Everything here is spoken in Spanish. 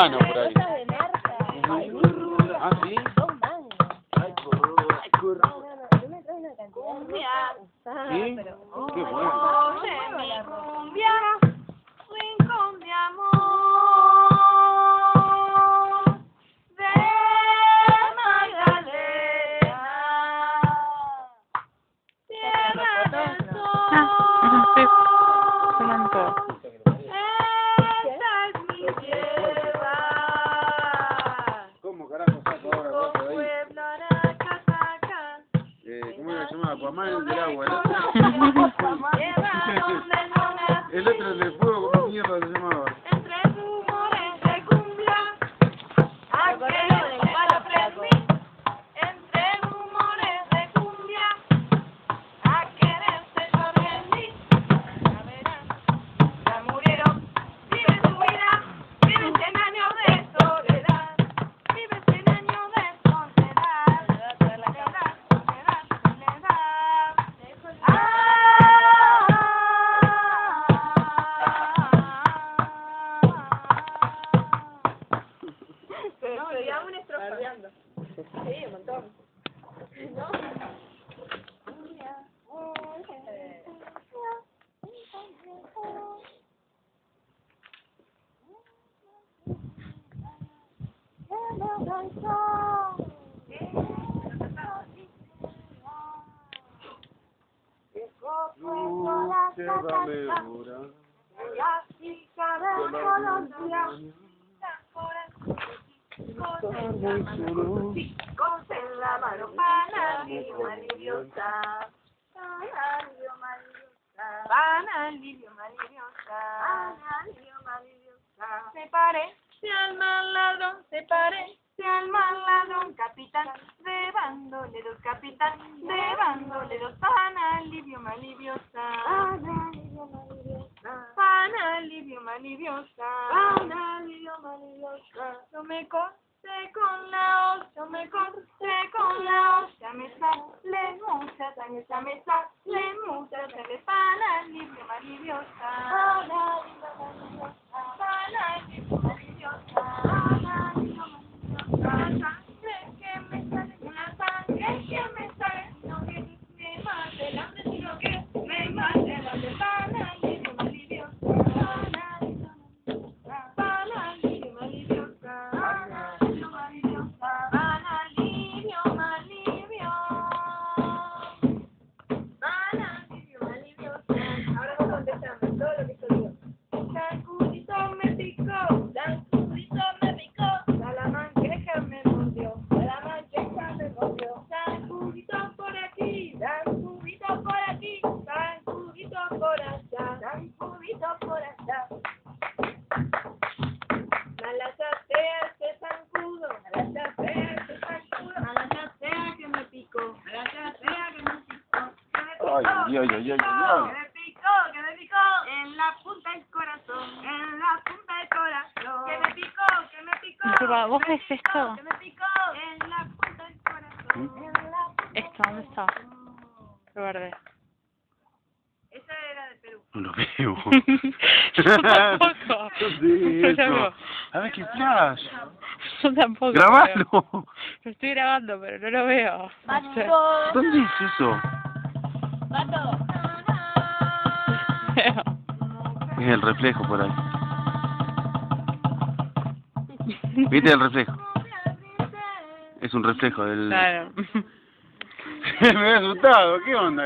mano por ahí. Cosas de marca. Ah, ¿sí? 2 mangos. Ay, curru. Yo me trae una cantidad. ¿Sí? Pero... Qué bueno. Oye, mi cumbia, rincón de amor, de Magdalena, tierra del sol. Estoy sonando. Esta es mi tierra, ¿Cómo carajo saco ahora con cosas de ahí? pueblo Aracataca, ¿Cómo era que se llama? Aquaman del agua, ¿no? tierra donde no nací. El otro de fuego, ¿cómo mierda se llamaba? Entre rumores de cumbia, aquellos que aprendí. Entre rumores de cumbia, a quererte yo aprendí. Ya verás, ya murieron, vive su vida, vive 100 años de soledad, vive 100 años de soledad, soledad, soledad, soledad. No, digamos una estrofa. Sí, un montón. ¿No? Llévame ahora. La chica de Colombia, chicos en la mano, panalillo maliviosa, panalillo maliviosa, panalillo maliviosa, panalillo maliviosa. Se parece al mal ladrón, se parece al mal ladrón, capitán de bandoleros, capitán de bandoleros, panalillo maliviosa, panalillo maliviosa, panalillo maliviosa, panalillo maliviosa. Yo me corté con la hoz, yo me corté con la hoz, ya me sale mucha sangre, ya me sale mucha sangre, panalillo maliviosa, panalillo maliviosa, panalillo maliviosa, panalillo maliviosa. Sangre que me sale, una sangre que me sale, no que me mate el hambre, sino que me mate el hambre, panalillo maliviosa, panalillo maliviosa, panalillo maliviosa, panalillo maliviosa, panalillo maliviosa, panalillo maliviosa. Ahora vos contestame todo lo que estoy digo. Sacudito me picó, sacudito me picó, Salamanqueja me mordió, Salamanqueja me mordió. Sacudito por aquí, sacudito por aquí, sacudito por allá, sacudito por allá. Malachatea ese zancudo, malachatea ese zancudo, malachatea que me picó, malachatea que me picó, Ay, ay, ay, ay, ay. que me picó, en la punta del corazón, en la punta del corazón, que me picó, que me picó, Disculpa, ¿vos ves que me picó, esto? que me picó, en la punta del corazón, en la punta del Esto, ¿dónde está? Lo verde. Esa era de Perú. No lo veo. Yo tampoco. ¿Dónde es Yo eso? no. A ver qué flash. Yo tampoco. ¡Grabalo! Lo estoy grabando, pero no lo veo. No sé. ¿Dónde es eso? Es el reflejo por ahí. ¿Viste el reflejo? Es un reflejo del... Claro. Me había asustado, ¿qué onda?